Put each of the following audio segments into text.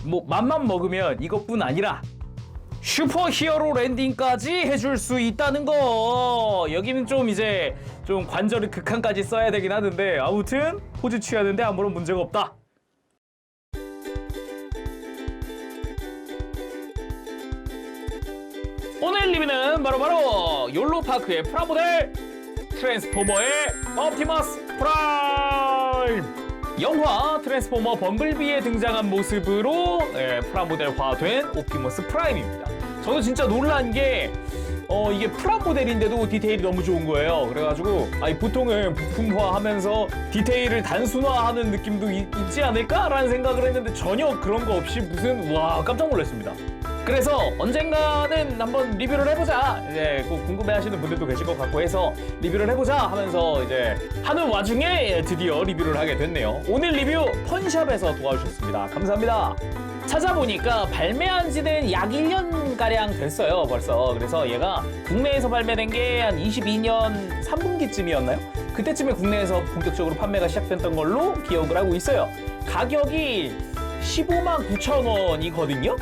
뭐 맘만 먹으면 이것뿐 아니라 슈퍼 히어로 랜딩까지 해줄 수 있다는 거. 여기는 좀 이제 좀 관절을 극한까지 써야 되긴 하는데 아무튼 포즈 취하는데 아무런 문제가 없다. 오늘 리뷰는 바로 욜로파크의 프라모델 트랜스포머의 옵티머스 프라임. 영화 트랜스포머 범블비에 등장한 모습으로 프라모델화된 옵티머스 프라임입니다. 저도 진짜 놀란 게 이게 프라모델인데도 디테일이 너무 좋은 거예요. 그래가지고 보통은 부품화하면서 디테일을 단순화하는 느낌도 있지 않을까라는 생각을 했는데 전혀 그런 거 없이 무슨 와 깜짝 놀랐습니다. 그래서 언젠가는 한번 리뷰를 해보자. 이제 꼭 궁금해하시는 분들도 계실 것 같고 해서 리뷰를 해보자 하면서 이제 하는 와중에 드디어 리뷰를 하게 됐네요. 오늘 리뷰 펀샵에서 도와주셨습니다. 감사합니다. 찾아보니까 발매한 지는 약 1년가량 됐어요, 벌써. 그래서 얘가 국내에서 발매된 게 한 22년 3분기쯤이었나요? 그때쯤에 국내에서 본격적으로 판매가 시작됐던 걸로 기억을 하고 있어요. 가격이 15만 9천 원이거든요?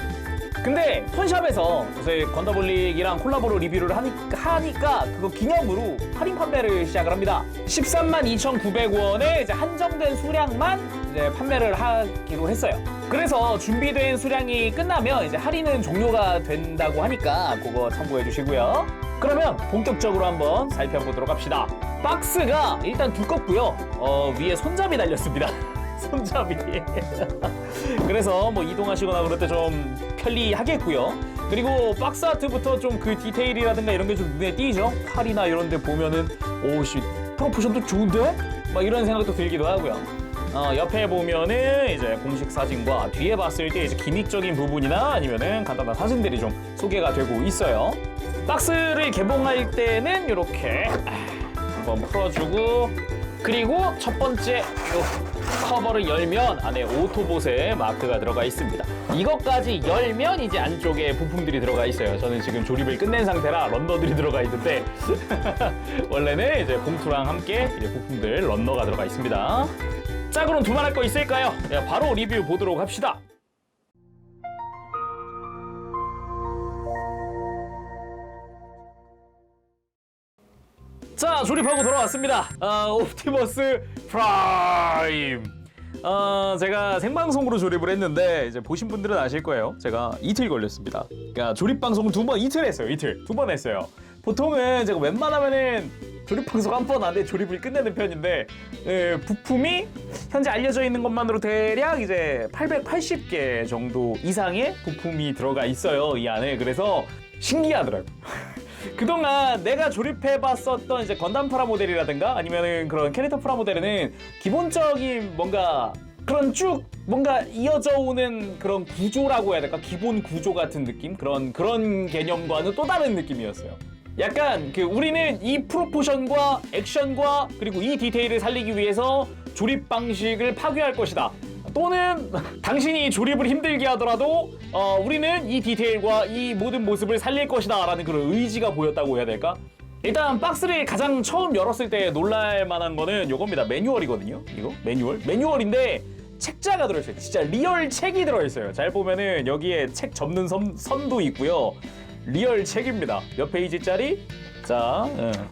근데 펀샵에서 요새 건더블릭이랑 콜라보로 리뷰를 하니까 그거 기념으로 할인 판매를 시작을 합니다. 13만 2,900원에 이제 한정된 수량만 이제 판매를 하기로 했어요. 그래서 준비된 수량이 끝나면 이제 할인은 종료가 된다고 하니까 그거 참고해 주시고요. 그러면 본격적으로 한번 살펴보도록 합시다. 박스가 일단 두껍고요. 위에 손잡이 달렸습니다. 손잡이. 그래서 뭐 이동하시거나 그럴 때 좀 편리하겠고요. 그리고 박스 아트부터 좀 그 디테일이라든가 이런 게 좀 눈에 띄죠. 팔이나 이런 데 보면은 오씨 프로포션도 좋은데? 막 이런 생각도 들기도 하고요. 옆에 보면은 이제 공식 사진과 뒤에 봤을 때 이제 기믹적인 부분이나 아니면은 간단한 사진들이 좀 소개가 되고 있어요. 박스를 개봉할 때는 이렇게 한번 풀어주고, 그리고 첫 번째 커버를 열면 안에 오토봇의 마크가 들어가 있습니다. 이것까지 열면 이제 안쪽에 부품들이 들어가 있어요. 저는 지금 조립을 끝낸 상태라 런너들이 들어가 있는데 원래는 이제 봉투랑 함께 이제 부품들 런너가 들어가 있습니다. 자, 그럼 두말할 거 있을까요? 바로 리뷰 보도록 합시다. 자, 조립하고 돌아왔습니다. 옵티머스 프라임. 제가 생방송으로 조립을 했는데 이제 보신 분들은 아실 거예요. 제가 이틀 걸렸습니다. 그러니까 조립 방송을 이틀 했어요. 두 번 했어요. 보통은 제가 웬만하면은 조립 방송 한 번 안에 조립을 끝내는 편인데 부품이 현재 알려져 있는 것만으로 대략 이제 880개 정도 이상의 부품이 들어가 있어요, 이 안에. 그래서 신기하더라고요. 그동안 내가 조립해봤었던 이제 건담 프라모델이라든가 아니면은 그런 캐릭터 프라모델에는 기본적인 뭔가 그런 쭉 뭔가 이어져 오는 그런 구조라고 해야 될까? 기본 구조 같은 느낌? 그런 개념과는 또 다른 느낌이었어요. 약간 우리는 이 프로포션과 액션과 그리고 이 디테일을 살리기 위해서 조립 방식을 파괴할 것이다. 또는 당신이 조립을 힘들게 하더라도 우리는 이 디테일과 이 모든 모습을 살릴 것이다 라는 그런 의지가 보였다고 해야 될까? 일단 박스를 가장 처음 열었을 때 놀랄 만한 거는 요겁니다. 매뉴얼이거든요. 이거 매뉴얼인데 책자가 들어있어요. 진짜 리얼 책이 들어있어요. 잘 보면은 여기에 책 접는 선도 있고요. 리얼 책입니다. 몇 페이지짜리? 자,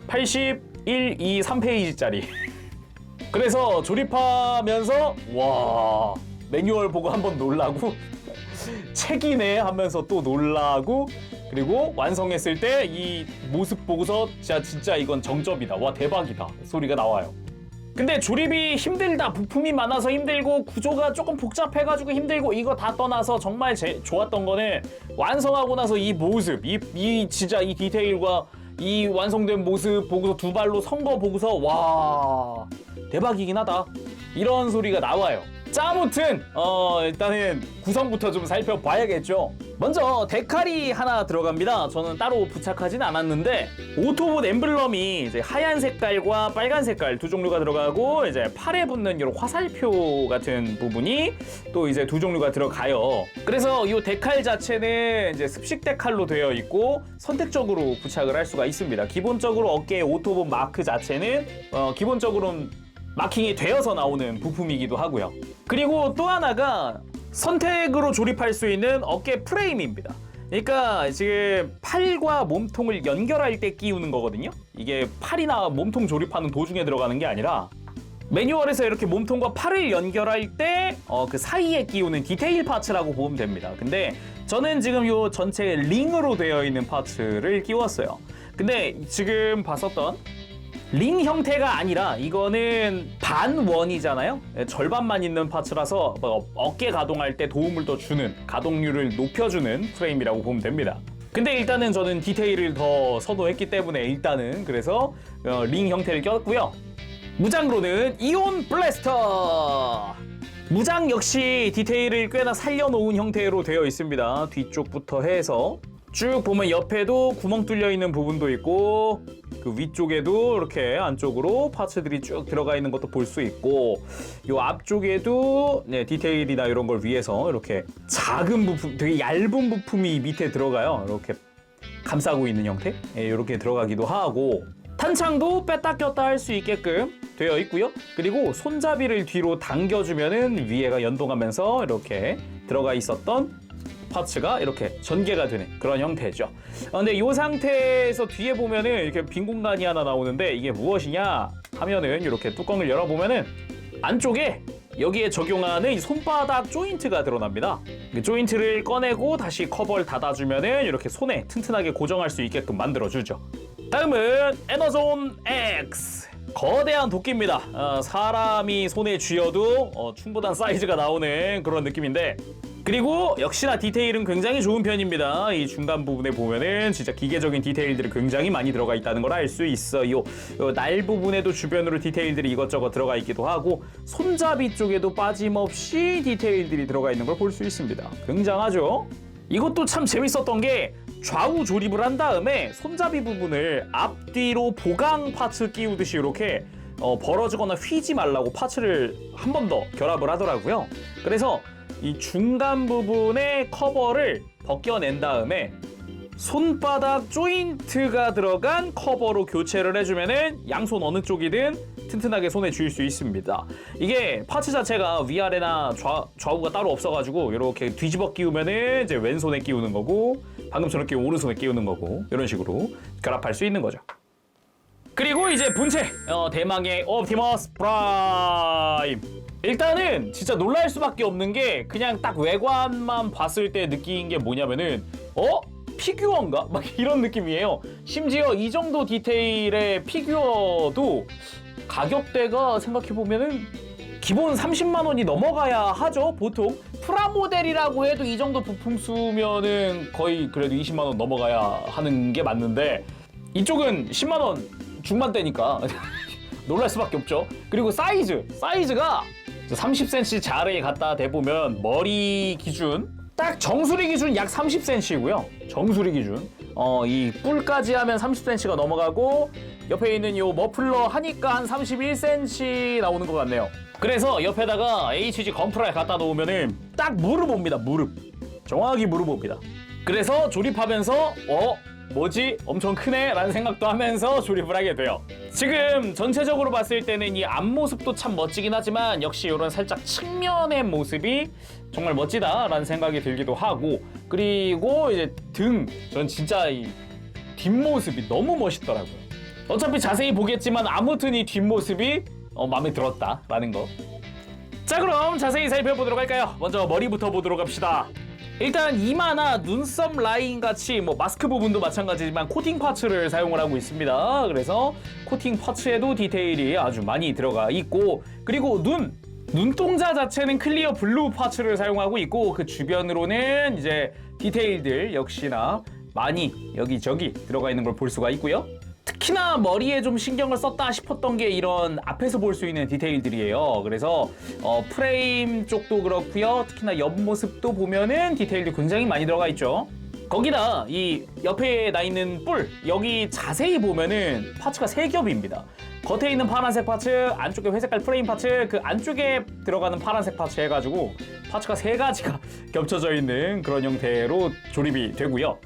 81, 2, 3페이지짜리. 그래서 조립하면서 와, 매뉴얼 보고 한번 놀라고 책이네 하면서 또 놀라고, 그리고 완성했을 때 이 모습 보고서 진짜 이건 정점이다, 와 대박이다 소리가 나와요. 근데 조립이 힘들다, 부품이 많아서 힘들고 구조가 조금 복잡해가지고 힘들고 이거 다 떠나서 정말 좋았던 거는 완성하고 나서 이 모습, 진짜 이 디테일과 이 완성된 모습 보고서 두 발로 선 거 보고서 와 대박이긴 하다 이런 소리가 나와요. 자, 아무튼 일단은 구성부터 좀 살펴봐야겠죠. 먼저 데칼이 하나 들어갑니다. 저는 따로 부착하진 않았는데 오토봇 엠블럼이 이제 하얀 색깔과 빨간 색깔 두 종류가 들어가고, 이제 팔에 붙는 이런 화살표 같은 부분이 또 이제 두 종류가 들어가요. 그래서 이 데칼 자체는 이제 습식 데칼로 되어 있고 선택적으로 부착을 할 수가 있습니다. 기본적으로 어깨 오토봇 마크 자체는 기본적으로는 마킹이 되어서 나오는 부품이기도 하고요. 그리고 또 하나가 선택으로 조립할 수 있는 어깨 프레임입니다. 그러니까 지금 팔과 몸통을 연결할 때 끼우는 거거든요. 이게 팔이나 몸통 조립하는 도중에 들어가는 게 아니라 매뉴얼에서 이렇게 몸통과 팔을 연결할 때 그 사이에 끼우는 디테일 파츠라고 보면 됩니다. 근데 저는 지금 요 전체 링으로 되어 있는 파츠를 끼웠어요. 근데 지금 봤었던 링 형태가 아니라 이거는 반원이잖아요. 절반만 있는 파츠라서 어깨 가동할 때 도움을 더 주는, 가동률을 높여주는 프레임이라고 보면 됩니다. 근데 일단은 저는 디테일을 더 선호했기 때문에 일단은 그래서 링 형태를 꼈고요. 무장으로는 이온 블래스터! 무장 역시 디테일을 꽤나 살려놓은 형태로 되어 있습니다. 뒤쪽부터 해서 쭉 보면 옆에도 구멍 뚫려 있는 부분도 있고 그 위쪽에도 이렇게 안쪽으로 파츠들이 쭉 들어가 있는 것도 볼 수 있고 요 앞쪽에도 디테일이나 이런 걸 위해서 이렇게 작은 부품, 되게 얇은 부품이 밑에 들어가요. 이렇게 감싸고 있는 형태 이렇게 들어가기도 하고 탄창도 뺐다 꼈다 할 수 있게끔 되어 있고요. 그리고 손잡이를 뒤로 당겨주면은 위에가 연동하면서 이렇게 들어가 있었던 파츠가 이렇게 전개가 되는 그런 형태죠. 근데 이 상태에서 뒤에 보면은 이렇게 빈 공간이 하나 나오는데 이게 무엇이냐 하면은 이렇게 뚜껑을 열어보면은 안쪽에 여기에 적용하는 이 손바닥 조인트가 드러납니다. 그 조인트를 꺼내고 다시 커버를 닫아주면은 이렇게 손에 튼튼하게 고정할 수 있게끔 만들어주죠. 다음은 에너존 X. 거대한 도끼입니다. 사람이 손에 쥐어도 충분한 사이즈가 나오는 그런 느낌인데 그리고 역시나 디테일은 굉장히 좋은 편입니다. 이 중간 부분에 보면은 진짜 기계적인 디테일들이 굉장히 많이 들어가 있다는 걸 알 수 있어요. 날 부분에도 주변으로 디테일들이 이것저것 들어가 있기도 하고 손잡이 쪽에도 빠짐없이 디테일들이 들어가 있는 걸 볼 수 있습니다. 굉장하죠? 이것도 참 재밌었던 게 좌우 조립을 한 다음에 손잡이 부분을 앞뒤로 보강 파츠 끼우듯이 이렇게 벌어지거나 휘지 말라고 파츠를 한 번 더 결합을 하더라고요. 그래서 이 중간 부분의 커버를 벗겨낸 다음에 손바닥 조인트가 들어간 커버로 교체를 해주면은 양손 어느 쪽이든 튼튼하게 손에 쥘 수 있습니다. 이게 파츠 자체가 위아래나 좌우가 따로 없어가지고 이렇게 뒤집어 끼우면은 이제 왼손에 끼우는 거고 방금처럼 끼우면 오른손에 끼우는 거고 이런 식으로 결합할 수 있는 거죠. 그리고 이제 본체 대망의 옵티머스 프라임. 일단은 진짜 놀랄 수밖에 없는 게 그냥 딱 외관만 봤을 때 느낀 게 뭐냐면은 피규어인가? 막 이런 느낌이에요. 심지어 이 정도 디테일의 피규어도 가격대가 생각해보면은 기본 30만 원이 넘어가야 하죠. 보통 프라모델이라고 해도 이 정도 부품 수면은 거의 그래도 20만 원 넘어가야 하는 게 맞는데 이쪽은 10만 원 중반대니까 놀랄 수밖에 없죠. 그리고 사이즈가 30cm 자리에 갖다 대보면 머리 기준 딱 정수리 기준 약 30cm이고요. 정수리 기준 이 뿔까지 하면 30cm가 넘어가고 옆에 있는 요 머플러 하니까 한 31cm 나오는 것 같네요. 그래서 옆에다가 HG 건프라에 갖다 놓으면은 딱 무릎 옵니다. 무릎 정확히 무릎 옵니다. 그래서 조립하면서 뭐지? 엄청 크네? 라는 생각도 하면서 조립을 하게 돼요. 지금 전체적으로 봤을 때는 이 앞모습도 참 멋지긴 하지만 역시 이런 살짝 측면의 모습이 정말 멋지다 라는 생각이 들기도 하고 그리고 이제 전 진짜 이 뒷모습이 너무 멋있더라고요. 어차피 자세히 보겠지만 아무튼 이 뒷모습이 마음에 들었다 라는 거. 자, 그럼 자세히 살펴보도록 할까요? 먼저 머리부터 보도록 합시다. 일단 이마나 눈썹 라인 같이 마스크 부분도 마찬가지지만 코팅 파츠를 사용을 하고 있습니다. 그래서 코팅 파츠에도 디테일이 아주 많이 들어가 있고 그리고 눈동자 자체는 클리어 블루 파츠를 사용하고 있고 그 주변으로는 이제 디테일들 역시나 많이 여기저기 들어가 있는 걸 볼 수가 있고요. 특히나 머리에 좀 신경을 썼다 싶었던 게 이런 앞에서 볼 수 있는 디테일들이에요. 그래서 프레임 쪽도 그렇고요. 특히나 옆모습도 보면은 디테일도 굉장히 많이 들어가 있죠. 거기다 이 옆에 나 있는 뿔 여기 자세히 보면은 파츠가 3겹입니다. 겉에 있는 파란색 파츠, 안쪽에 회색깔 프레임 파츠, 그 안쪽에 들어가는 파란색 파츠 해가지고 파츠가 3가지가 겹쳐져 있는 그런 형태로 조립이 되고요.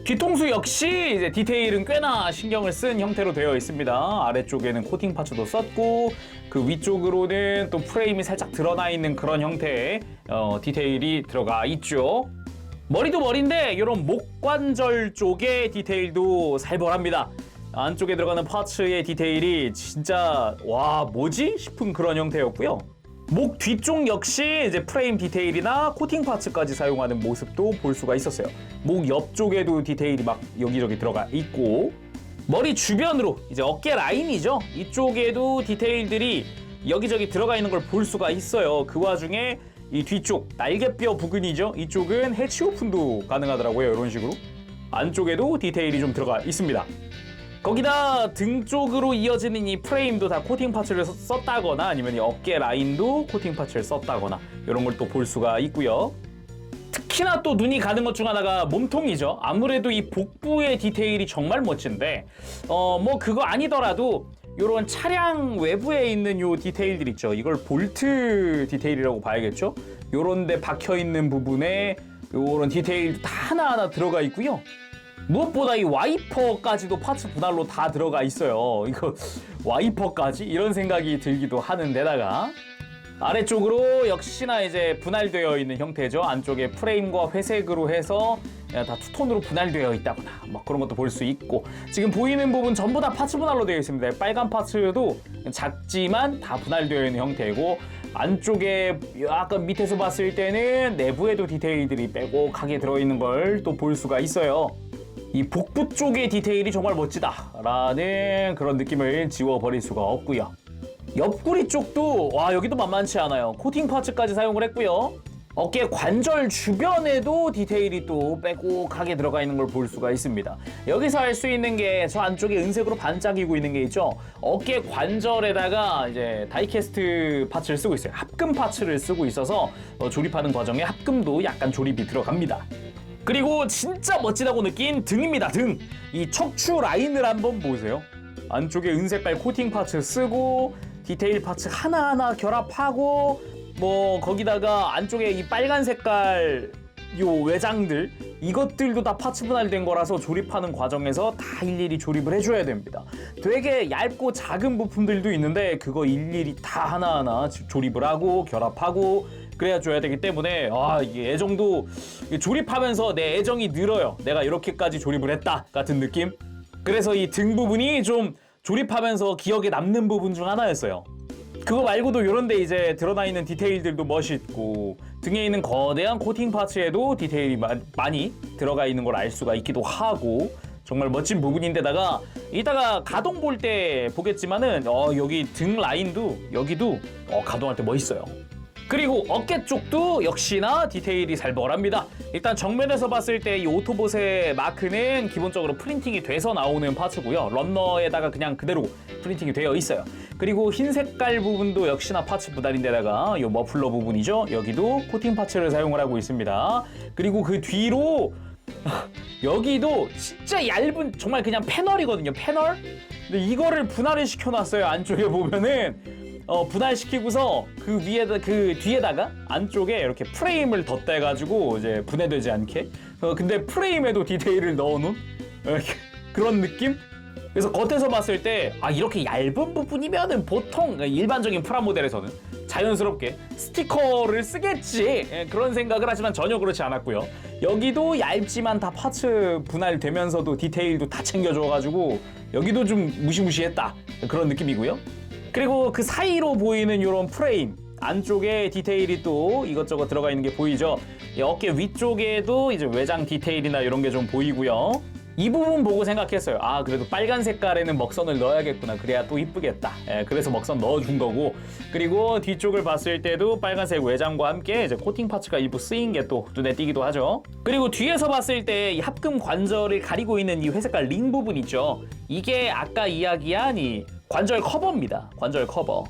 뒤통수 역시 이제 디테일은 꽤나 신경을 쓴 형태로 되어 있습니다. 아래쪽에는 코팅 파츠도 썼고 그 위쪽으로는 또 프레임이 살짝 드러나 있는 그런 형태의 디테일이 들어가 있죠. 머리도 머리인데 이런 목관절 쪽의 디테일도 살벌합니다. 안쪽에 들어가는 파츠의 디테일이 진짜 와 뭐지 싶은 그런 형태였고요. 목 뒤쪽 역시 이제 프레임 디테일이나 코팅 파츠까지 사용하는 모습도 볼 수가 있었어요. 목 옆쪽에도 디테일이 막 여기저기 들어가 있고 머리 주변으로 이제 어깨 라인이죠. 이쪽에도 디테일들이 여기저기 들어가 있는 걸 볼 수가 있어요. 그 와중에 이 뒤쪽 날개뼈 부근이죠. 이쪽은 해치 오픈도 가능하더라고요. 이런 식으로 안쪽에도 디테일이 좀 들어가 있습니다. 거기다 등 쪽으로 이어지는 이 프레임도 다 코팅 파츠를 썼다거나 아니면 이 어깨 라인도 코팅 파츠를 썼다거나 이런 걸 또 볼 수가 있고요. 특히나 또 눈이 가는 것 중 하나가 몸통이죠. 아무래도 이 복부의 디테일이 정말 멋진데 뭐 그거 아니더라도 요런 차량 외부에 있는 요 디테일들 있죠. 이걸 볼트 디테일이라고 봐야겠죠. 요런 데 박혀 있는 부분에 요런 디테일 다 하나하나 들어가 있고요. 무엇보다 이 와이퍼까지도 파츠 분할로 다 들어가 있어요. 이거 와이퍼까지? 이런 생각이 들기도 하는 데다가 아래쪽으로 역시나 이제 분할되어 있는 형태죠. 안쪽에 프레임과 회색으로 해서 다 투톤으로 분할되어 있다거나 뭐 그런 것도 볼 수 있고 지금 보이는 부분 전부 다 파츠 분할로 되어 있습니다. 빨간 파츠도 작지만 다 분할되어 있는 형태고 안쪽에 약간 밑에서 봤을 때는 내부에도 디테일들이 빼곡하게 들어있는 걸 또 볼 수가 있어요. 이 복부 쪽의 디테일이 정말 멋지다라는 그런 느낌을 지워버릴 수가 없고요. 옆구리 쪽도 와 여기도 만만치 않아요. 코팅 파츠까지 사용을 했고요. 어깨 관절 주변에도 디테일이 또 빼곡하게 들어가 있는 걸 볼 수가 있습니다. 여기서 알 수 있는 게 저 안쪽에 은색으로 반짝이고 있는 게 있죠. 어깨 관절에다가 이제 다이캐스트 파츠를 쓰고 있어요. 합금 파츠를 쓰고 있어서 조립하는 과정에 합금도 약간 조립이 들어갑니다. 그리고 진짜 멋지다고 느낀 등입니다. 등. 이 척추 라인을 한번 보세요. 안쪽에 은색깔 코팅 파츠 쓰고 디테일 파츠 하나하나 결합하고 뭐 거기다가 안쪽에 이 빨간 색깔 요 외장들 이것들도 다 파츠 분할된 거라서 조립하는 과정에서 다 일일이 조립을 해줘야 됩니다. 되게 얇고 작은 부품들도 있는데 그거 일일이 다 하나하나 조립을 하고 결합하고 그래야 줘야 되기 때문에 이게 애정도 조립하면서 내 애정이 늘어요. 내가 이렇게까지 조립을 했다 같은 느낌. 그래서 이 등 부분이 좀 조립하면서 기억에 남는 부분 중 하나였어요. 그거 말고도 이런 데 이제 드러나 있는 디테일들도 멋있고 등에 있는 거대한 코팅 파츠에도 디테일이 많이 들어가 있는 걸 알 수가 있기도 하고 정말 멋진 부분인데다가 이따가 가동 볼 때 보겠지만은 여기 등 라인도 여기도 가동할 때 멋있어요. 그리고 어깨 쪽도 역시나 디테일이 살벌합니다. 일단 정면에서 봤을 때 이 오토봇의 마크는 기본적으로 프린팅이 돼서 나오는 파츠고요. 런너에다가 그냥 그대로 프린팅이 되어 있어요. 그리고 흰 색깔 부분도 역시나 파츠 분할인데다가 이 머플러 부분이죠. 여기도 코팅 파츠를 사용을 하고 있습니다. 그리고 그 뒤로 여기도 진짜 얇은 정말 그냥 패널이거든요. 패널? 근데 이거를 분할을 시켜놨어요. 안쪽에 보면은 분할시키고서 그 위에다 그 뒤에다가 안쪽에 이렇게 프레임을 덧대가지고 이제 분해되지 않게 근데 프레임에도 디테일을 넣어놓은 그런 느낌? 그래서 겉에서 봤을 때 이렇게 얇은 부분이면은 보통 일반적인 프라모델에서는 자연스럽게 스티커를 쓰겠지 그런 생각을 하지만 전혀 그렇지 않았고요. 여기도 얇지만 다 파츠 분할되면서도 디테일도 다 챙겨줘가지고 여기도 좀 무시무시했다 그런 느낌이고요. 그리고 그 사이로 보이는 이런 프레임 안쪽에 디테일이 또 이것저것 들어가 있는 게 보이죠. 어깨 위쪽에도 이제 외장 디테일이나 이런 게 좀 보이고요. 이 부분 보고 생각했어요. 그래도 빨간 색깔에는 먹선을 넣어야겠구나. 그래야 또 이쁘겠다. 그래서 먹선 넣어준 거고. 그리고 뒤쪽을 봤을 때도 빨간색 외장과 함께 이제 코팅 파츠가 일부 쓰인 게 또 눈에 띄기도 하죠. 그리고 뒤에서 봤을 때 이 합금 관절을 가리고 있는 이 회색깔 링 부분 있죠. 이게 아까 이야기한 이 관절 커버입니다. 관절 커버.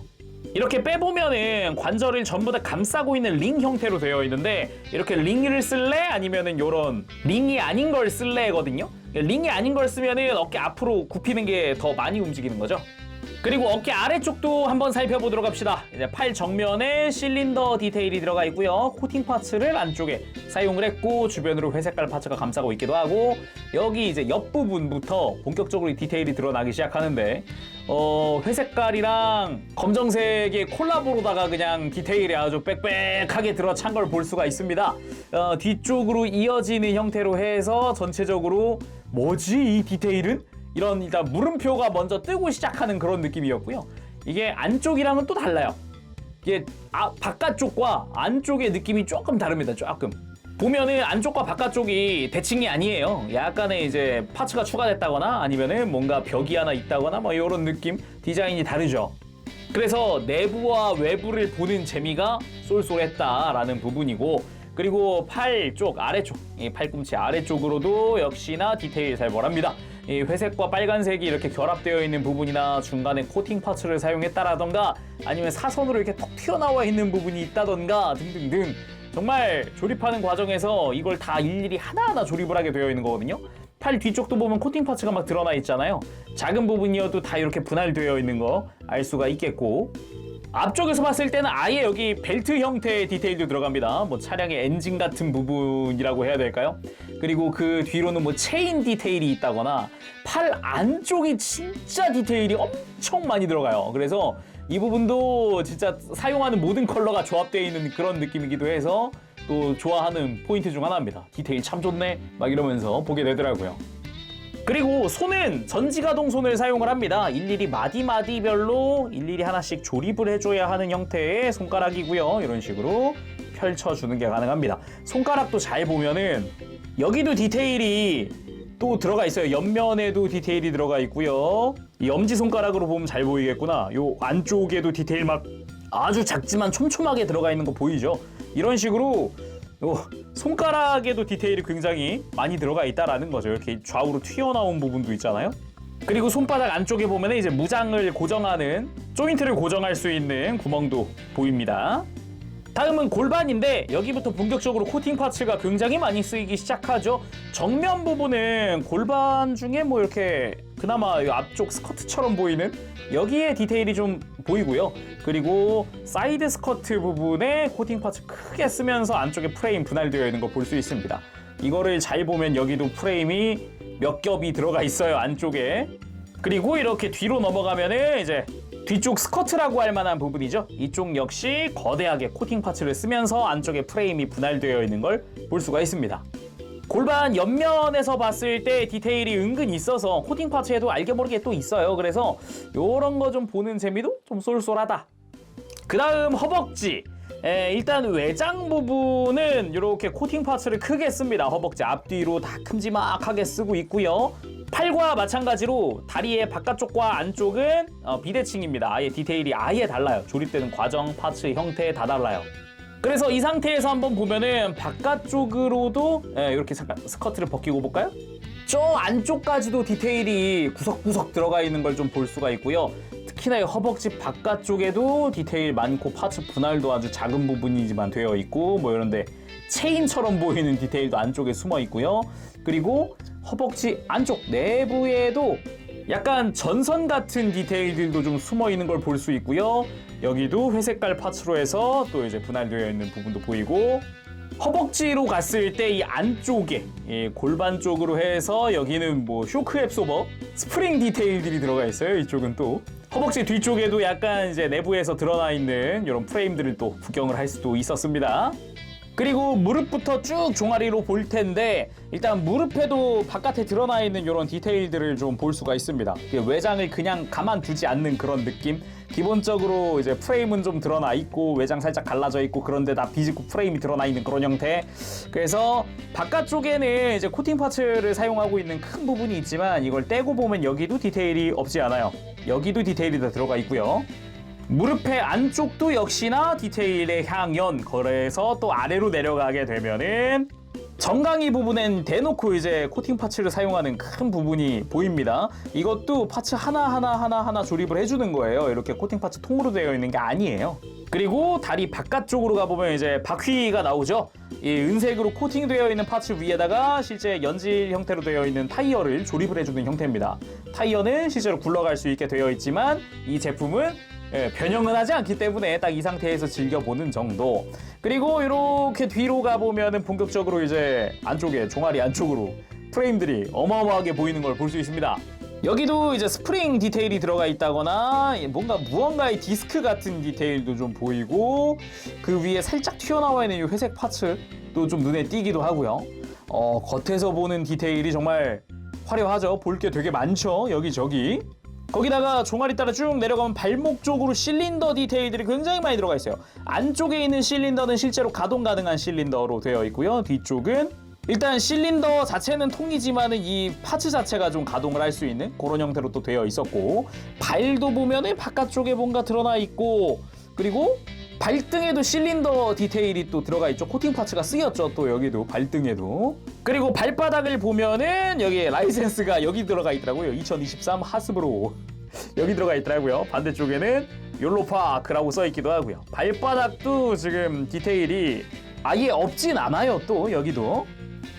이렇게 빼보면은 관절을 전부 다 감싸고 있는 링 형태로 되어 있는데 이렇게 링을 쓸래? 아니면은 요런 링이 아닌 걸 쓸래거든요. 링이 아닌 걸 쓰면은 어깨 앞으로 굽히는 게 더 많이 움직이는 거죠. 그리고 어깨 아래쪽도 한번 살펴보도록 합시다. 이제 팔 정면에 실린더 디테일이 들어가 있고요. 코팅 파츠를 안쪽에 사용을 했고 주변으로 회색깔 파츠가 감싸고 있기도 하고 여기 이제 옆부분부터 본격적으로 디테일이 드러나기 시작하는데 회색깔이랑 검정색의 콜라보로다가 그냥 디테일이 아주 빽빽하게 들어찬 걸 볼 수가 있습니다. 뒤쪽으로 이어지는 형태로 해서 전체적으로 뭐지 이 디테일은? 이런 일단 물음표가 먼저 뜨고 시작하는 그런 느낌이었고요. 이게 안쪽이랑은 또 달라요. 이게 바깥쪽과 안쪽의 느낌이 조금 다릅니다. 조금. 보면은 안쪽과 바깥쪽이 대칭이 아니에요. 약간의 이제 파츠가 추가됐다거나 아니면은 뭔가 벽이 하나 있다거나 뭐 이런 느낌, 디자인이 다르죠. 그래서 내부와 외부를 보는 재미가 쏠쏠했다라는 부분이고 그리고 팔 쪽 아래쪽, 이 팔꿈치 아래쪽으로도 역시나 디테일 살벌합니다. 이 회색과 빨간색이 이렇게 결합되어 있는 부분이나 중간에 코팅 파츠를 사용했다라던가 아니면 사선으로 이렇게 톡 튀어나와 있는 부분이 있다던가 등등등 정말 조립하는 과정에서 이걸 다 일일이 하나하나 조립을 하게 되어 있는 거거든요. 팔 뒤쪽도 보면 코팅 파츠가 막 드러나 있잖아요. 작은 부분이어도 다 이렇게 분할되어 있는 거 알 수가 있겠고 앞쪽에서 봤을 때는 아예 여기 벨트 형태의 디테일도 들어갑니다. 뭐 차량의 엔진 같은 부분이라고 해야 될까요? 그리고 그 뒤로는 뭐 체인 디테일이 있다거나 팔 안쪽이 진짜 디테일이 엄청 많이 들어가요. 그래서 이 부분도 진짜 사용하는 모든 컬러가 조합되어 있는 그런 느낌이기도 해서 또 좋아하는 포인트 중 하나입니다. 디테일 참 좋네 막 이러면서 보게 되더라고요. 그리고 손은 전지가동 손을 사용을 합니다. 일일이 마디마디별로 일일이 하나씩 조립을 해줘야 하는 형태의 손가락이고요. 이런 식으로 펼쳐주는 게 가능합니다. 손가락도 잘 보면은 여기도 디테일이 또 들어가 있어요. 옆면에도 디테일이 들어가 있고요. 이 엄지손가락으로 보면 잘 보이겠구나. 요 안쪽에도 디테일 막 아주 작지만 촘촘하게 들어가 있는 거 보이죠? 이런 식으로 손가락에도 디테일이 굉장히 많이 들어가 있다라는 거죠. 이렇게 좌우로 튀어나온 부분도 있잖아요. 그리고 손바닥 안쪽에 보면 이제 무장을 고정하는 조인트를 고정할 수 있는 구멍도 보입니다. 다음은 골반인데 여기부터 본격적으로 코팅 파츠가 굉장히 많이 쓰이기 시작하죠. 정면 부분은 골반 중에 뭐 이렇게 그나마 앞쪽 스커트처럼 보이는 여기에 디테일이 좀 보이고요. 그리고 사이드 스커트 부분에 코팅 파츠 크게 쓰면서 안쪽에 프레임 분할되어 있는 거 볼 수 있습니다. 이거를 잘 보면 여기도 프레임이 몇 겹이 들어가 있어요, 안쪽에. 그리고 이렇게 뒤로 넘어가면은 이제 뒤쪽 스커트라고 할 만한 부분이죠. 이쪽 역시 거대하게 코팅 파츠를 쓰면서 안쪽에 프레임이 분할되어 있는 걸 볼 수가 있습니다. 골반 옆면에서 봤을 때 디테일이 은근히 있어서 코팅 파츠에도 알게 모르게 또 있어요. 그래서 요런 거 좀 보는 재미도 좀 쏠쏠하다. 그 다음 허벅지. 일단 외장 부분은 이렇게 코팅 파츠를 크게 씁니다. 허벅지 앞뒤로 다 큼지막하게 쓰고 있고요. 팔과 마찬가지로 다리의 바깥쪽과 안쪽은 비대칭입니다. 아예 디테일이 아예 달라요. 조립되는 과정, 파츠, 형태 다 달라요. 그래서 이 상태에서 한번 보면은 바깥쪽으로도 이렇게 잠깐 스커트를 벗기고 볼까요? 저 안쪽까지도 디테일이 구석구석 들어가 있는 걸 좀 볼 수가 있고요. 특히나 이 허벅지 바깥쪽에도 디테일 많고 파츠 분할도 아주 작은 부분이지만 되어 있고 뭐 이런데 체인처럼 보이는 디테일도 안쪽에 숨어 있고요. 그리고 허벅지 안쪽 내부에도 약간 전선 같은 디테일들도 좀 숨어 있는 걸 볼 수 있고요. 여기도 회색깔 파츠로 해서 또 이제 분할되어 있는 부분도 보이고 허벅지로 갔을 때 이 안쪽에 골반 쪽으로 해서 여기는 뭐 쇼크 앱소버 스프링 디테일들이 들어가 있어요. 이쪽은 또 허벅지 뒤쪽에도 약간 이제 내부에서 드러나 있는 이런 프레임들을 또 구경을 할 수도 있었습니다. 그리고 무릎부터 쭉 종아리로 볼 텐데 일단 무릎에도 바깥에 드러나 있는 이런 디테일들을 좀 볼 수가 있습니다. 외장을 그냥 가만두지 않는 그런 느낌. 기본적으로 이제 프레임은 좀 드러나 있고 외장 살짝 갈라져 있고 그런데 다 비집고 프레임이 드러나 있는 그런 형태. 그래서 바깥쪽에는 이제 코팅 파츠를 사용하고 있는 큰 부분이 있지만 이걸 떼고 보면 여기도 디테일이 없지 않아요. 여기도 디테일이 다 들어가 있고요. 무릎의 안쪽도 역시나 디테일의 향연. 그래서 또 아래로 내려가게 되면은 정강이 부분엔 대놓고 이제 코팅 파츠를 사용하는 큰 부분이 보입니다. 이것도 파츠 하나하나 조립을 해주는 거예요. 이렇게 코팅 파츠 통으로 되어 있는 게 아니에요. 그리고 다리 바깥쪽으로 가보면 이제 바퀴가 나오죠. 이 은색으로 코팅되어 있는 파츠 위에다가 실제 연질 형태로 되어 있는 타이어를 조립을 해주는 형태입니다. 타이어는 실제로 굴러갈 수 있게 되어 있지만 이 제품은 변형은 하지 않기 때문에 딱 이 상태에서 즐겨보는 정도. 그리고 이렇게 뒤로 가보면은 본격적으로 이제 안쪽에 종아리 안쪽으로 프레임들이 어마어마하게 보이는 걸 볼 수 있습니다. 여기도 이제 스프링 디테일이 들어가 있다거나 뭔가 무언가의 디스크 같은 디테일도 좀 보이고 그 위에 살짝 튀어나와 있는 이 회색 파츠도 좀 눈에 띄기도 하고요. 겉에서 보는 디테일이 정말 화려하죠. 볼 게 되게 많죠. 여기저기. 거기다가 종아리 따라 쭉 내려가면 발목 쪽으로 실린더 디테일들이 굉장히 많이 들어가 있어요. 안쪽에 있는 실린더는 실제로 가동 가능한 실린더로 되어 있고요. 뒤쪽은 일단 실린더 자체는 통이지만은 이 파츠 자체가 좀 가동을 할 수 있는 그런 형태로 또 되어 있었고, 발도 보면은 바깥쪽에 뭔가 드러나 있고, 그리고 발등에도 실린더 디테일이 또 들어가 있죠. 코팅 파츠가 쓰였죠. 또 여기도 발등에도. 그리고 발바닥을 보면은 여기 라이센스가 여기 들어가 있더라고요. 2023 하스브로 여기 들어가 있더라고요. 반대쪽에는 욜로파크라고 써 있기도 하고요. 발바닥도 지금 디테일이 아예 없진 않아요. 또 여기도.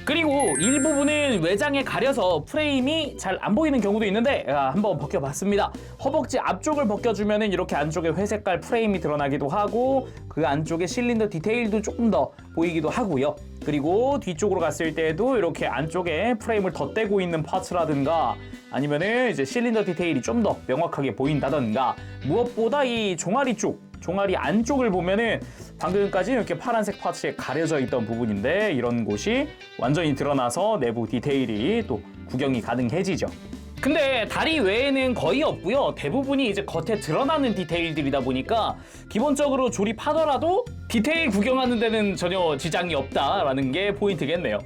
그리고 일부분은 외장에 가려서 프레임이 잘 안 보이는 경우도 있는데 한번 벗겨봤습니다. 허벅지 앞쪽을 벗겨주면 이렇게 안쪽에 회색깔 프레임이 드러나기도 하고 그 안쪽에 실린더 디테일도 조금 더 보이기도 하고요. 그리고 뒤쪽으로 갔을 때도 이렇게 안쪽에 프레임을 덧대고 있는 파츠라든가 아니면은 이제 실린더 디테일이 좀 더 명확하게 보인다던가, 무엇보다 이 종아리 안쪽을 보면은 방금까지 이렇게 파란색 파츠에 가려져 있던 부분인데 이런 곳이 완전히 드러나서 내부 디테일이 또 구경이 가능해지죠. 근데 다리 외에는 거의 없고요. 대부분이 이제 겉에 드러나는 디테일들이다 보니까 기본적으로 조립하더라도 디테일 구경하는 데는 전혀 지장이 없다라는 게 포인트겠네요.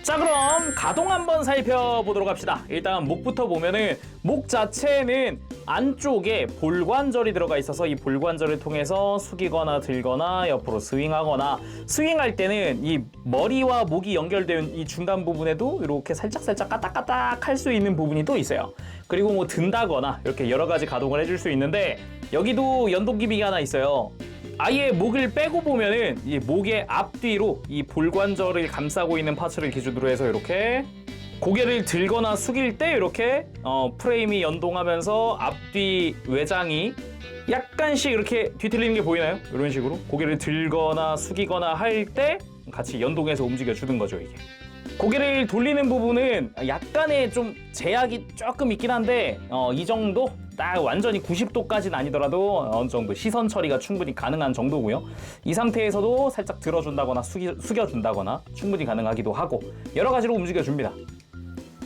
자, 그럼 가동 한번 살펴보도록 합시다. 일단 목부터 보면은 목 자체는 안쪽에 볼관절이 들어가 있어서 이 볼관절을 통해서 숙이거나 들거나 옆으로 스윙하거나, 스윙할 때는 이 머리와 목이 연결된 이 중간 부분에도 이렇게 살짝살짝 까딱까딱 할 수 있는 부분이 또 있어요. 그리고 뭐 든다거나 이렇게 여러 가지 가동을 해줄 수 있는데, 여기도 연동 기믹이 하나 있어요. 아예 목을 빼고 보면은 이 목의 앞뒤로 이 볼관절을 감싸고 있는 파츠를 기준으로 해서 이렇게 고개를 들거나 숙일 때 이렇게 프레임이 연동하면서 앞뒤 외장이 약간씩 이렇게 뒤틀리는 게 보이나요? 이런 식으로 고개를 들거나 숙이거나 할 때 같이 연동해서 움직여주는 거죠, 이게. 고개를 돌리는 부분은 약간의 좀 제약이 조금 있긴 한데 이 정도? 딱 완전히 90도까지는 아니더라도 어느 정도 시선 처리가 충분히 가능한 정도고요. 이 상태에서도 살짝 들어준다거나 숙여준다거나 충분히 가능하기도 하고 여러 가지로 움직여줍니다.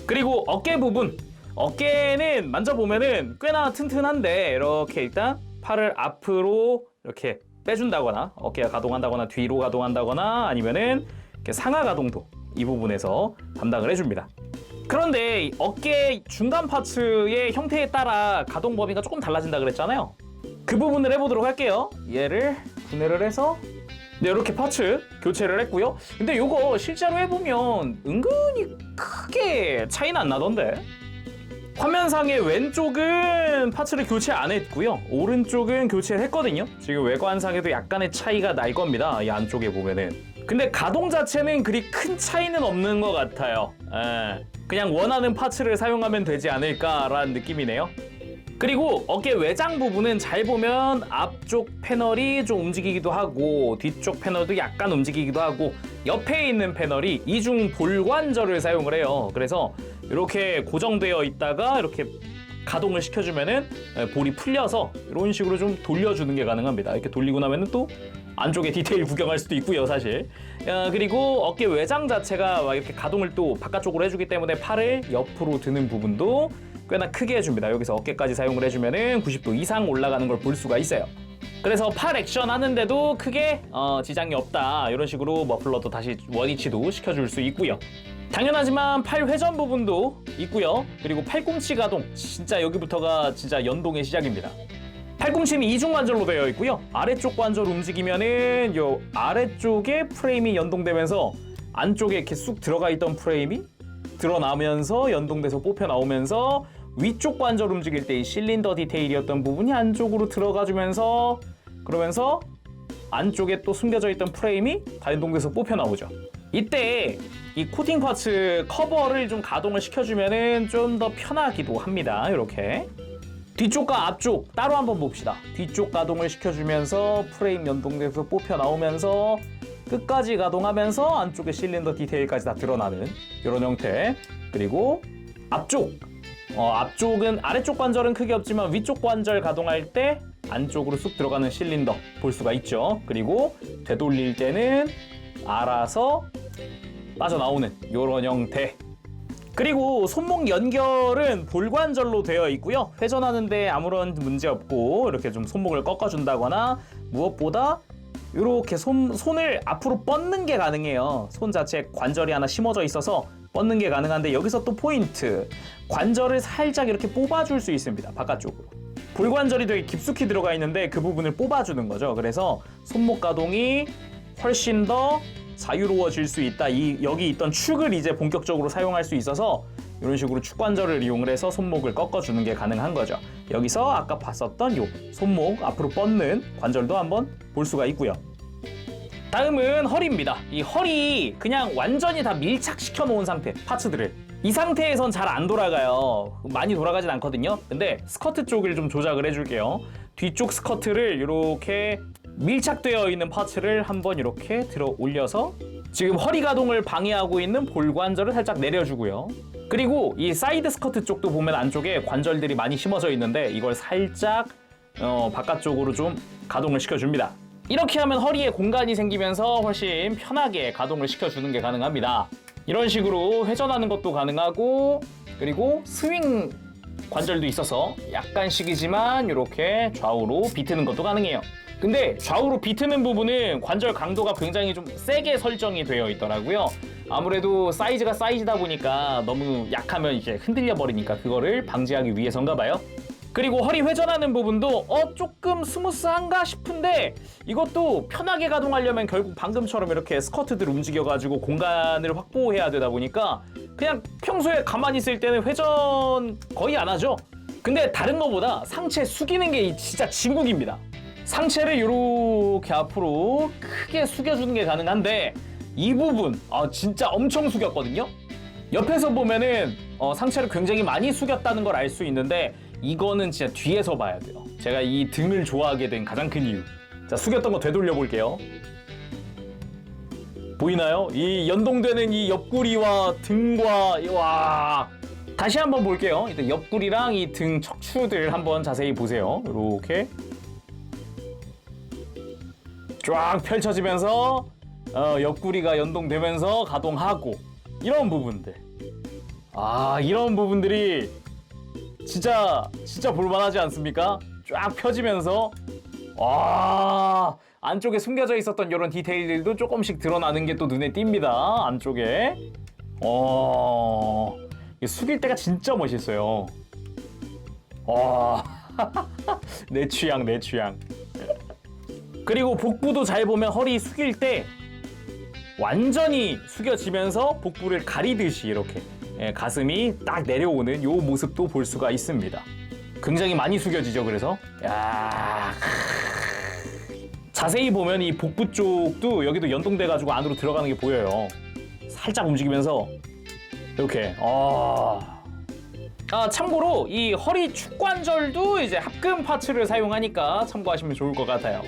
그리고 어깨 부분, 어깨는 만져보면은 꽤나 튼튼한데 이렇게 일단 팔을 앞으로 이렇게 빼준다거나 어깨가 가동한다거나 뒤로 가동한다거나 아니면은 이렇게 상하 가동도 이 부분에서 담당을 해줍니다. 그런데 어깨 중간 파츠의 형태에 따라 가동 범위가 조금 달라진다 그랬잖아요. 그 부분을 해보도록 할게요. 얘를 분해를 해서 이렇게 파츠 교체를 했고요. 근데 이거 실제로 해보면 은근히 크게 차이는 안 나던데. 화면상의 왼쪽은 파츠를 교체 안 했고요. 오른쪽은 교체를 했거든요. 지금 외관상에도 약간의 차이가 날 겁니다. 이 안쪽에 보면은. 근데 가동 자체는 그리 큰 차이는 없는 것 같아요. 그냥 원하는 파츠를 사용하면 되지 않을까라는 느낌이네요. 그리고 어깨 외장 부분은 잘 보면 앞쪽 패널이 좀 움직이기도 하고 뒤쪽 패널도 약간 움직이기도 하고 옆에 있는 패널이 이중 볼관절을 사용을 해요. 그래서 이렇게 고정되어 있다가 이렇게 가동을 시켜주면은 볼이 풀려서 이런 식으로 좀 돌려주는 게 가능합니다. 이렇게 돌리고 나면은 또 안쪽에 디테일 구경할 수도 있고요, 사실. 그리고 어깨 외장 자체가 막 이렇게 가동을 또 바깥쪽으로 해주기 때문에 팔을 옆으로 드는 부분도 꽤나 크게 해줍니다. 여기서 어깨까지 사용을 해주면은 90도 이상 올라가는 걸 볼 수가 있어요. 그래서 팔 액션 하는데도 크게 지장이 없다. 이런 식으로 머플러도 다시 원위치도 시켜줄 수 있고요. 당연하지만 팔 회전 부분도 있고요. 그리고 팔꿈치 가동, 진짜 여기부터가 진짜 연동의 시작입니다. 팔꿈치는 이중 관절로 되어 있고요. 아래쪽 관절 움직이면은 요 아래쪽에 프레임이 연동되면서 안쪽에 이렇게 쑥 들어가 있던 프레임이 드러나면서 연동돼서 뽑혀 나오면서 위쪽 관절 움직일 때 이 실린더 디테일이었던 부분이 안쪽으로 들어가주면서 그러면서 안쪽에 또 숨겨져 있던 프레임이 다 연동돼서 뽑혀 나오죠. 이때 이 코팅 파츠 커버를 좀 가동을 시켜주면은 좀 더 편하기도 합니다. 이렇게 뒤쪽과 앞쪽 따로 한번 봅시다. 뒤쪽 가동을 시켜주면서 프레임 연동돼서 뽑혀 나오면서 끝까지 가동하면서 안쪽에 실린더 디테일까지 다 드러나는 이런 형태. 그리고 앞쪽 앞쪽은 아래쪽 관절은 크게 없지만 위쪽 관절 가동할 때 안쪽으로 쑥 들어가는 실린더 볼 수가 있죠. 그리고 되돌릴 때는 알아서 빠져나오는 이런 형태. 그리고 손목 연결은 볼관절로 되어 있고요. 회전하는데 아무런 문제 없고 이렇게 좀 손목을 꺾어준다거나 무엇보다 이렇게 손을 앞으로 뻗는 게 가능해요. 손 자체에 관절이 하나 심어져 있어서 뻗는 게 가능한데 여기서 또 포인트. 관절을 살짝 이렇게 뽑아줄 수 있습니다. 바깥쪽으로. 볼관절이 되게 깊숙이 들어가 있는데 그 부분을 뽑아주는 거죠. 그래서 손목 가동이 훨씬 더 자유로워질 수 있다. 여기 있던 축을 이제 본격적으로 사용할 수 있어서 이런 식으로 축관절을 이용을 해서 손목을 꺾어주는 게 가능한 거죠. 여기서 아까 봤었던 요 손목 앞으로 뻗는 관절도 한번 볼 수가 있고요. 다음은 허리입니다. 이 허리 그냥 완전히 다 밀착시켜 놓은 상태 파츠들을 이 상태에선 잘 안 돌아가요. 많이 돌아가진 않거든요. 근데 스커트 쪽을 좀 조작을 해줄게요. 뒤쪽 스커트를 이렇게 밀착되어 있는 파츠를 한번 이렇게 들어 올려서 지금 허리 가동을 방해하고 있는 볼관절을 살짝 내려주고요. 그리고 이 사이드 스커트 쪽도 보면 안쪽에 관절들이 많이 심어져 있는데 이걸 살짝 바깥쪽으로 좀 가동을 시켜줍니다. 이렇게 하면 허리에 공간이 생기면서 훨씬 편하게 가동을 시켜주는 게 가능합니다. 이런 식으로 회전하는 것도 가능하고 그리고 스윙 관절도 있어서 약간씩이지만 이렇게 좌우로 비트는 것도 가능해요. 근데 좌우로 비트는 부분은 관절 강도가 굉장히 좀 세게 설정이 되어 있더라고요. 아무래도 사이즈가 사이즈다 보니까 너무 약하면 이제 흔들려 버리니까 그거를 방지하기 위해서인가 봐요. 그리고 허리 회전하는 부분도 조금 스무스한가 싶은데 이것도 편하게 가동하려면 결국 방금처럼 이렇게 스커트들 움직여가지고 공간을 확보해야 되다 보니까 그냥 평소에 가만히 있을 때는 회전 거의 안 하죠. 근데 다른 거보다 상체 숙이는 게 진짜 진국입니다. 상체를 이렇게 앞으로 크게 숙여주는 게 가능한데 이 부분 진짜 엄청 숙였거든요. 옆에서 보면은 상체를 굉장히 많이 숙였다는 걸 알 수 있는데 이거는 진짜 뒤에서 봐야 돼요. 제가 이 등을 좋아하게 된 가장 큰 이유. 자, 숙였던 거 되돌려 볼게요. 보이나요? 이 연동되는 이 옆구리와 등과 와. 다시 한번 볼게요. 일단 옆구리랑 이 등 척추들 한번 자세히 보세요. 이렇게 쫙 펼쳐지면서 옆구리가 연동되면서 가동하고 이런 부분들. 이런 부분들이 진짜 볼만하지 않습니까? 쫙 펴지면서 안쪽에 숨겨져 있었던 이런 디테일들도 조금씩 드러나는 게 또 눈에 띕니다. 안쪽에 숙일 때가 진짜 멋있어요. 내 취향. 그리고 복부도 잘 보면 허리 숙일 때 완전히 숙여지면서 복부를 가리듯이 이렇게 가슴이 딱 내려오는 요 모습도 볼 수가 있습니다. 굉장히 많이 숙여지죠. 그래서 자세히 보면 이 복부 쪽도 여기도 연동돼가지고 안으로 들어가는 게 보여요. 살짝 움직이면서 이렇게 참고로 이 허리 축관절도 이제 합금 파츠를 사용하니까 참고하시면 좋을 것 같아요.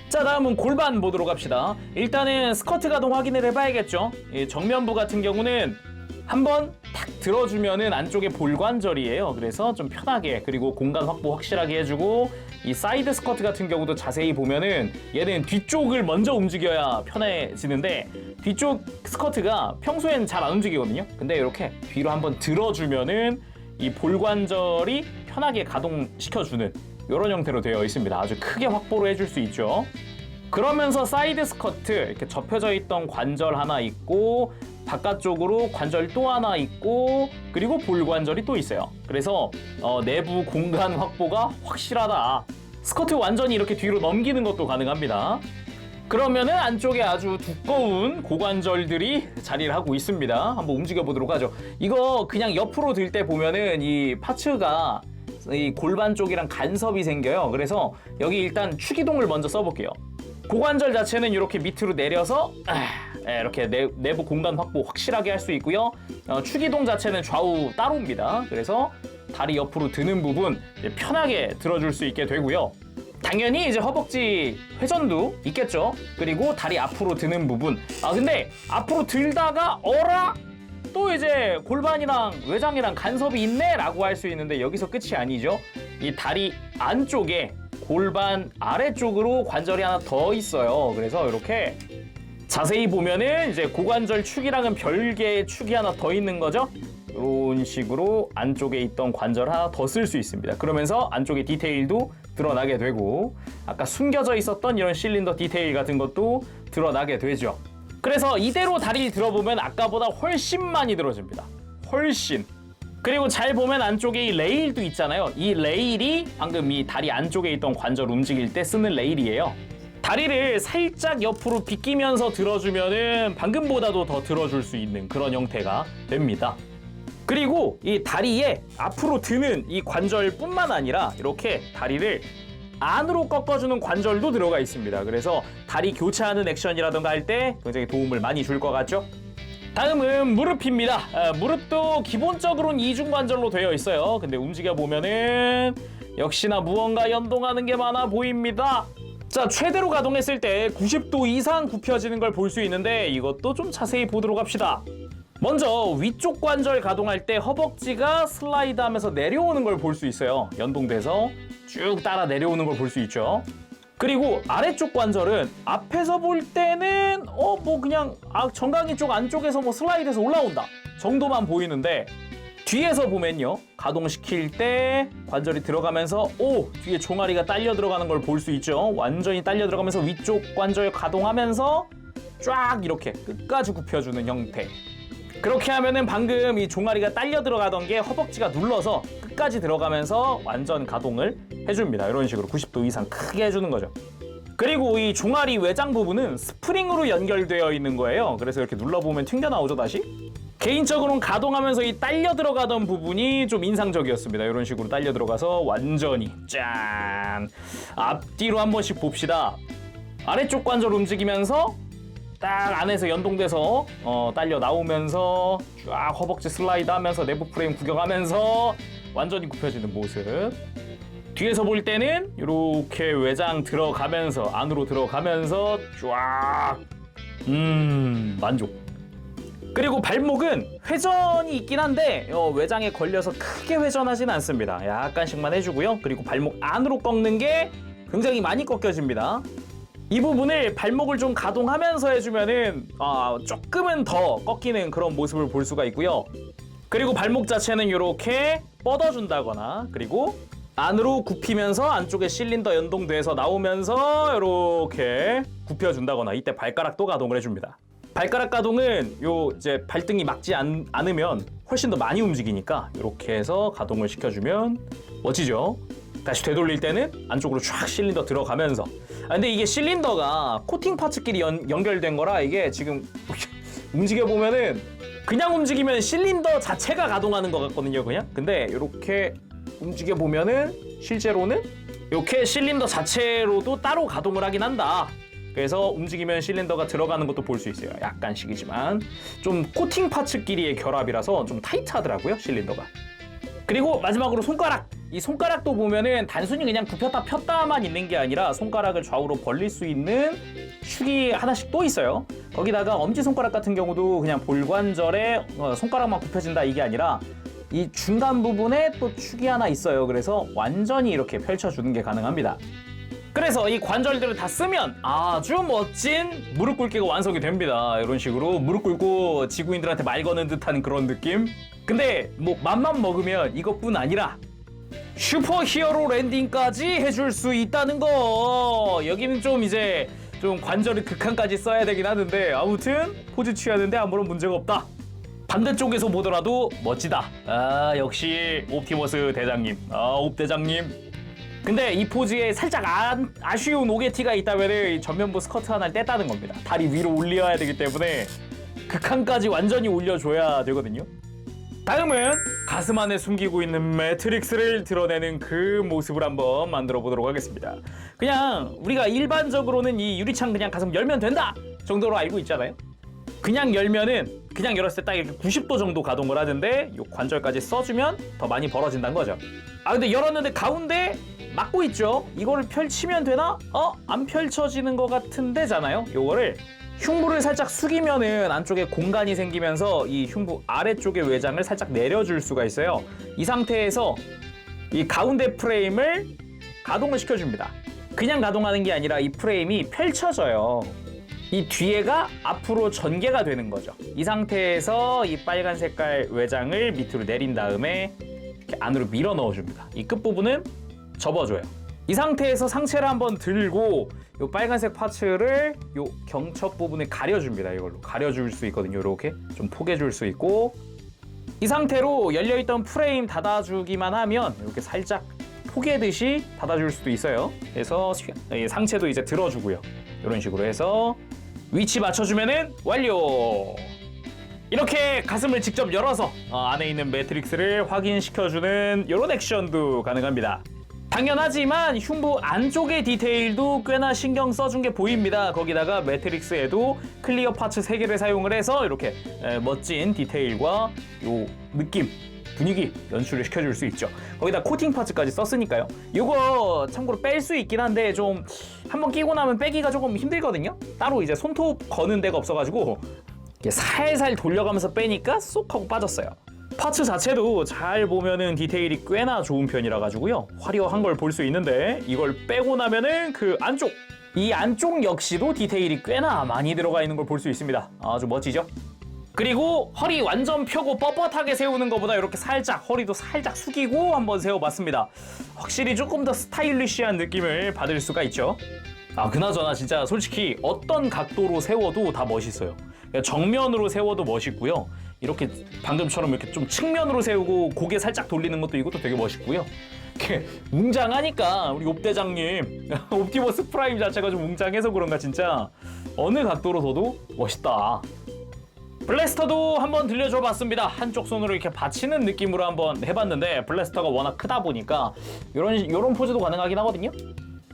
자, 다음은 골반 보도록 합시다. 일단은 스커트 가동 확인을 해봐야겠죠. 정면부 같은 경우는 한번 탁 들어주면은 안쪽에 볼관절이에요. 그래서 좀 편하게 그리고 공간 확보 확실하게 해주고 이 사이드 스커트 같은 경우도 자세히 보면은 얘는 뒤쪽을 먼저 움직여야 편해지는데 뒤쪽 스커트가 평소엔 잘 안 움직이거든요. 근데 이렇게 뒤로 한번 들어주면은 이 볼관절이 편하게 가동시켜주는 이런 형태로 되어 있습니다. 아주 크게 확보를 해줄 수 있죠. 그러면서 사이드 스커트 이렇게 접혀져 있던 관절 하나 있고 바깥쪽으로 관절 또 하나 있고 그리고 볼관절이 또 있어요. 그래서 내부 공간 확보가 확실하다. 스커트 완전히 이렇게 뒤로 넘기는 것도 가능합니다. 그러면은 안쪽에 아주 두꺼운 고관절들이 자리를 하고 있습니다. 한번 움직여 보도록 하죠. 이거 그냥 옆으로 들 때 보면은 이 파츠가 이 골반 쪽이랑 간섭이 생겨요. 그래서 여기 일단 축이동을 먼저 써볼게요. 고관절 자체는 이렇게 밑으로 내려서 이렇게 내부 공간 확보 확실하게 할 수 있고요. 축이동 자체는 좌우 따로입니다. 그래서 다리 옆으로 드는 부분 편하게 들어줄 수 있게 되고요. 당연히 이제 허벅지 회전도 있겠죠. 그리고 다리 앞으로 드는 부분. 근데 앞으로 들다가 어라? 또 이제 골반이랑 외장이랑 간섭이 있네 라고 할 수 있는데 여기서 끝이 아니죠. 이 다리 안쪽에 골반 아래쪽으로 관절이 하나 더 있어요. 그래서 이렇게 자세히 보면은 이제 고관절 축이랑은 별개의 축이 하나 더 있는 거죠. 이런 식으로 안쪽에 있던 관절 하나 더 쓸 수 있습니다. 그러면서 안쪽의 디테일도 드러나게 되고 아까 숨겨져 있었던 이런 실린더 디테일 같은 것도 드러나게 되죠. 그래서 이대로 다리를 들어보면 아까보다 훨씬 많이 들어집니다. 훨씬. 그리고 잘 보면 안쪽에 이 레일도 있잖아요. 이 레일이 방금 이 다리 안쪽에 있던 관절 움직일 때 쓰는 레일이에요. 다리를 살짝 옆으로 비끼면서 들어주면은 방금보다도 더 들어줄 수 있는 그런 형태가 됩니다. 그리고 이 다리에 앞으로 드는 이 관절뿐만 아니라 이렇게 다리를 안으로 꺾어주는 관절도 들어가 있습니다. 그래서 다리 교체하는 액션이라던가 할 때 굉장히 도움을 많이 줄 것 같죠? 다음은 무릎입니다. 무릎도 기본적으로는 이중관절로 되어 있어요. 근데 움직여보면은 역시나 무언가 연동하는 게 많아 보입니다. 자, 최대로 가동했을 때 90도 이상 굽혀지는 걸 볼 수 있는데 이것도 좀 자세히 보도록 합시다. 먼저 위쪽 관절 가동할 때 허벅지가 슬라이드 하면서 내려오는 걸 볼 수 있어요. 연동돼서 쭉 따라 내려오는 걸 볼 수 있죠. 그리고 아래쪽 관절은 앞에서 볼 때는 뭐 그냥 정강이 쪽 안쪽에서 뭐 슬라이드해서 올라온다 정도만 보이는데 뒤에서 보면요. 가동시킬 때 관절이 들어가면서 뒤에 종아리가 딸려 들어가는 걸 볼 수 있죠. 완전히 딸려 들어가면서 위쪽 관절 가동하면서 쫙 이렇게 끝까지 굽혀주는 형태. 그렇게 하면은 방금 이 종아리가 딸려 들어가던 게 허벅지가 눌러서 끝까지 들어가면서 완전 가동을 해줍니다. 이런 식으로 90도 이상 크게 해주는 거죠. 그리고 이 종아리 외장 부분은 스프링으로 연결되어 있는 거예요. 그래서 이렇게 눌러보면 튕겨나오죠, 다시? 개인적으로는 가동하면서 이 딸려 들어가던 부분이 좀 인상적이었습니다. 이런 식으로 딸려 들어가서 완전히 짠! 앞뒤로 한 번씩 봅시다. 아래쪽 관절 움직이면서 딱 안에서 연동돼서 딸려 나오면서 쫙 허벅지 슬라이드 하면서 내부 프레임 구경하면서 완전히 굽혀지는 모습. 뒤에서 볼 때는 이렇게 외장 들어가면서 안으로 들어가면서 쫙 만족. 그리고 발목은 회전이 있긴 한데 외장에 걸려서 크게 회전하진 않습니다. 약간씩만 해주고요. 그리고 발목 안으로 꺾는 게 굉장히 많이 꺾여집니다. 이 부분을 발목을 좀 가동하면서 해주면은 조금은 더 꺾이는 그런 모습을 볼 수가 있고요. 그리고 발목 자체는 이렇게 뻗어준다거나 그리고 안으로 굽히면서 안쪽에 실린더 연동돼서 나오면서 이렇게 굽혀준다거나 이때 발가락도 가동을 해줍니다. 발가락 가동은 이제 발등이 막지 않으면 훨씬 더 많이 움직이니까 이렇게 해서 가동을 시켜주면 멋지죠? 다시 되돌릴 때는 안쪽으로 쫙 실린더 들어가면서 근데 이게 실린더가 코팅 파츠끼리 연결된 거라 이게 지금 움직여보면은 그냥 움직이면 실린더 자체가 가동하는 것 같거든요, 그냥. 근데 이렇게 움직여보면은 실제로는 이렇게 실린더 자체로도 따로 가동을 하긴 한다. 그래서 움직이면 실린더가 들어가는 것도 볼 수 있어요. 약간씩이지만 좀 코팅 파츠끼리의 결합이라서 좀 타이트하더라고요, 실린더가. 그리고 마지막으로 손가락. 이 손가락도 보면은 단순히 그냥 굽혔다 폈다만 있는 게 아니라 손가락을 좌우로 벌릴 수 있는 축이 하나씩 또 있어요. 거기다가 엄지손가락 같은 경우도 그냥 볼관절에 손가락만 굽혀진다 이게 아니라 이 중간 부분에 또 축이 하나 있어요. 그래서 완전히 이렇게 펼쳐주는 게 가능합니다. 그래서 이 관절들을 다 쓰면 아주 멋진 무릎 꿇기가 완성이 됩니다. 이런 식으로 무릎 꿇고 지구인들한테 말 거는 듯한 그런 느낌. 근데 뭐 맘만 먹으면 이것뿐 아니라 슈퍼 히어로 랜딩까지 해줄 수 있다는 거. 여기는 좀 이제 좀 관절을 극한까지 써야 되긴 하는데 아무튼 포즈 취하는데 아무런 문제가 없다. 반대쪽에서 보더라도 멋지다. 역시 옵티머스 대장님. 옵 대장님. 근데 이 포즈에 살짝 아쉬운 오게티가 있다면 전면부 스커트 하나를 뗐다는 겁니다. 다리 위로 올려야 되기 때문에 극한까지 완전히 올려줘야 되거든요. 다음은 가슴 안에 숨기고 있는 매트릭스를 드러내는 그 모습을 한번 만들어 보도록 하겠습니다. 그냥 우리가 일반적으로는 이 유리창 그냥 가슴 열면 된다 정도로 알고 있잖아요. 그냥 열면은 그냥 열었을 때 딱 이렇게 90도 정도 가동을 하는데 요 관절까지 써주면 더 많이 벌어진다는 거죠. 아 근데 열었는데 가운데 막고 있죠. 이거를 펼치면 되나? 안 펼쳐지는 것 같은데잖아요. 요거를 흉부를 살짝 숙이면은 안쪽에 공간이 생기면서 이 흉부 아래쪽의 외장을 살짝 내려줄 수가 있어요. 이 상태에서 이 가운데 프레임을 가동을 시켜줍니다. 그냥 가동하는 게 아니라 이 프레임이 펼쳐져요. 이 뒤에가 앞으로 전개가 되는 거죠. 이 상태에서 이 빨간 색깔 외장을 밑으로 내린 다음에 이렇게 안으로 밀어 넣어줍니다. 이 끝부분은 접어줘요. 이 상태에서 상체를 한번 들고 이 빨간색 파츠를 이 경첩 부분을 가려줍니다. 이걸로 가려줄 수 있거든요. 이렇게 좀 포개줄 수 있고 이 상태로 열려있던 프레임 닫아주기만 하면 이렇게 살짝 포개듯이 닫아줄 수도 있어요. 그래서 상체도 이제 들어주고요. 이런 식으로 해서 위치 맞춰주면은 완료! 이렇게 가슴을 직접 열어서 안에 있는 매트릭스를 확인시켜주는 이런 액션도 가능합니다. 당연하지만 흉부 안쪽의 디테일도 꽤나 신경 써준 게 보입니다. 거기다가 매트릭스에도 클리어 파츠 3개를 사용을 해서 이렇게 멋진 디테일과 요 느낌, 분위기 연출을 시켜줄 수 있죠. 거기다 코팅 파츠까지 썼으니까요. 이거 참고로 뺄 수 있긴 한데 좀 한번 끼고 나면 빼기가 조금 힘들거든요. 따로 이제 손톱 거는 데가 없어가지고 이렇게 살살 돌려가면서 빼니까 쏙 하고 빠졌어요. 파츠 자체도 잘 보면은 디테일이 꽤나 좋은 편이라 가지고요. 화려한 걸 볼 수 있는데 이걸 빼고 나면은 그 안쪽, 이 안쪽 역시도 디테일이 꽤나 많이 들어가 있는 걸 볼 수 있습니다. 아주 멋지죠? 그리고 허리 완전 펴고 뻣뻣하게 세우는 것보다 이렇게 살짝 허리도 살짝 숙이고 한번 세워봤습니다. 확실히 조금 더 스타일리시한 느낌을 받을 수가 있죠. 그나저나 진짜 솔직히 어떤 각도로 세워도 다 멋있어요. 정면으로 세워도 멋있고요. 이렇게 방금처럼 이렇게 좀 측면으로 세우고 고개 살짝 돌리는 것도 이것도 되게 멋있고요. 이렇게 웅장하니까 우리 옵대장님 옵티머스 프라임 자체가 좀 웅장해서 그런가 진짜 어느 각도로 둬도 멋있다. 블래스터도 한번 들려줘 봤습니다. 한쪽 손으로 이렇게 받치는 느낌으로 한번 해봤는데 블래스터가 워낙 크다 보니까 이런 포즈도 가능하긴 하거든요.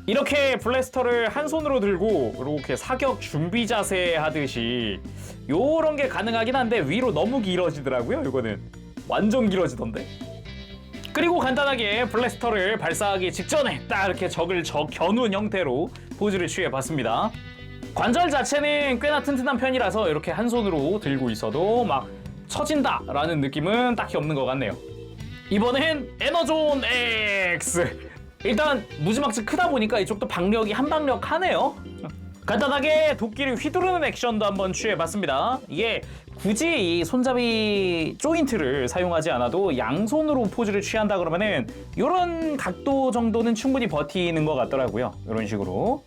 이렇게 블래스터를 한 손으로 들고 이렇게 사격 준비 자세 하듯이 요런 게 가능하긴 한데 위로 너무 길어지더라고요. 이거는 완전 길어지던데. 그리고 간단하게 블래스터를 발사하기 직전에 딱 이렇게 적을 겨눈 형태로 포즈를 취해봤습니다. 관절 자체는 꽤나 튼튼한 편이라서 이렇게 한 손으로 들고 있어도 막 처진다라는 느낌은 딱히 없는 것 같네요. 이번엔 에너존 X! 일단 무지막지 크다 보니까 이쪽도 박력이 한 박력 하네요. 간단하게 도끼를 휘두르는 액션도 한번 취해봤습니다. 이게 굳이 이 손잡이 조인트를 사용하지 않아도 양손으로 포즈를 취한다 그러면은 이런 각도 정도는 충분히 버티는 것 같더라고요. 이런 식으로.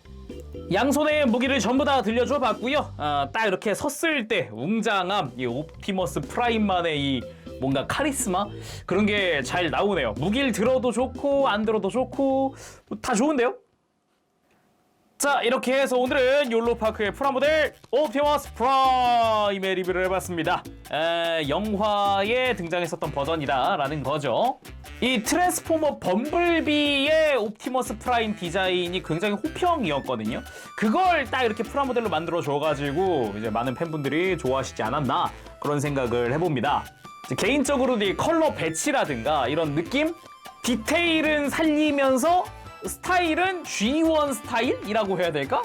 양손에 무기를 전부 다 들려줘 봤고요. 딱 이렇게 섰을 때 웅장함, 이 옵티머스 프라임만의 이 뭔가 카리스마? 그런 게 잘 나오네요. 무기를 들어도 좋고 안 들어도 좋고 다 좋은데요? 자, 이렇게 해서 오늘은 욜로파크의 프라모델 옵티머스 프라임의 리뷰를 해봤습니다. 영화에 등장했었던 버전이다 라는 거죠. 이 트랜스포머 범블비의 옵티머스 프라임 디자인이 굉장히 호평이었거든요. 그걸 딱 이렇게 프라모델로 만들어줘가지고 이제 많은 팬분들이 좋아하시지 않았나 그런 생각을 해봅니다. 개인적으로도 이 컬러 배치라든가 이런 느낌? 디테일은 살리면서 스타일은 G1 스타일이라고 해야 될까?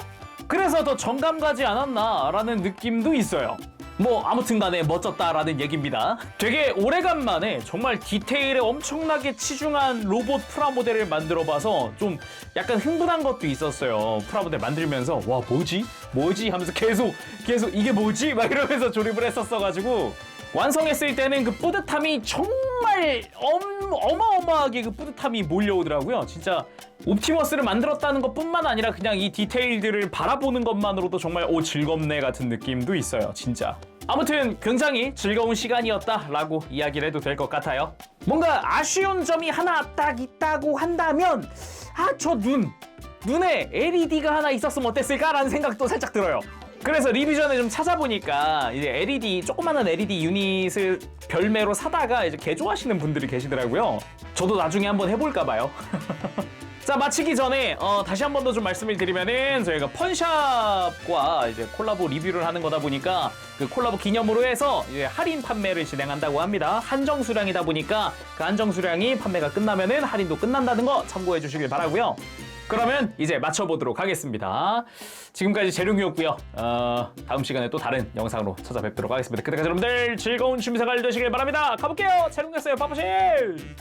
그래서 더 정감 가지 않았나라는 느낌도 있어요. 뭐 아무튼 간에 멋졌다라는 얘기입니다. 되게 오래간만에 정말 디테일에 엄청나게 치중한 로봇 프라모델을 만들어봐서 좀 약간 흥분한 것도 있었어요. 프라모델 만들면서 와 뭐지 하면서 계속 이게 뭐지? 막 이러면서 조립을 했었어가지고 완성했을 때는 그 뿌듯함이 정말 어마어마하게 그 뿌듯함이 몰려오더라고요. 진짜 옵티머스를 만들었다는 것뿐만 아니라 그냥 이 디테일들을 바라보는 것만으로도 정말 즐겁네 같은 느낌도 있어요. 진짜. 아무튼 굉장히 즐거운 시간이었다라고 이야기를 해도 될 것 같아요. 뭔가 아쉬운 점이 하나 딱 있다고 한다면 저 눈에 LED가 하나 있었으면 어땠을까라는 생각도 살짝 들어요. 그래서 리뷰 전에 좀 찾아보니까 이제 LED 조그마한 LED 유닛을 별매로 사다가 이제 개조하시는 분들이 계시더라고요. 저도 나중에 한번 해볼까 봐요. 자, 마치기 전에 다시 한 번 더 좀 말씀을 드리면은 저희가 펀샵과 이제 콜라보 리뷰를 하는 거다 보니까 그 콜라보 기념으로 해서 이제 할인 판매를 진행한다고 합니다. 한정 수량이다 보니까 그 한정 수량이 판매가 끝나면은 할인도 끝난다는 거 참고해 주시길 바라고요. 그러면 이제 맞춰보도록 하겠습니다. 지금까지 재룡이었고요. 다음 시간에 또 다른 영상으로 찾아뵙도록 하겠습니다. 그때까지 여러분들 즐거운 취미생활 되시길 바랍니다. 가볼게요. 재룡이었어요. 바보실.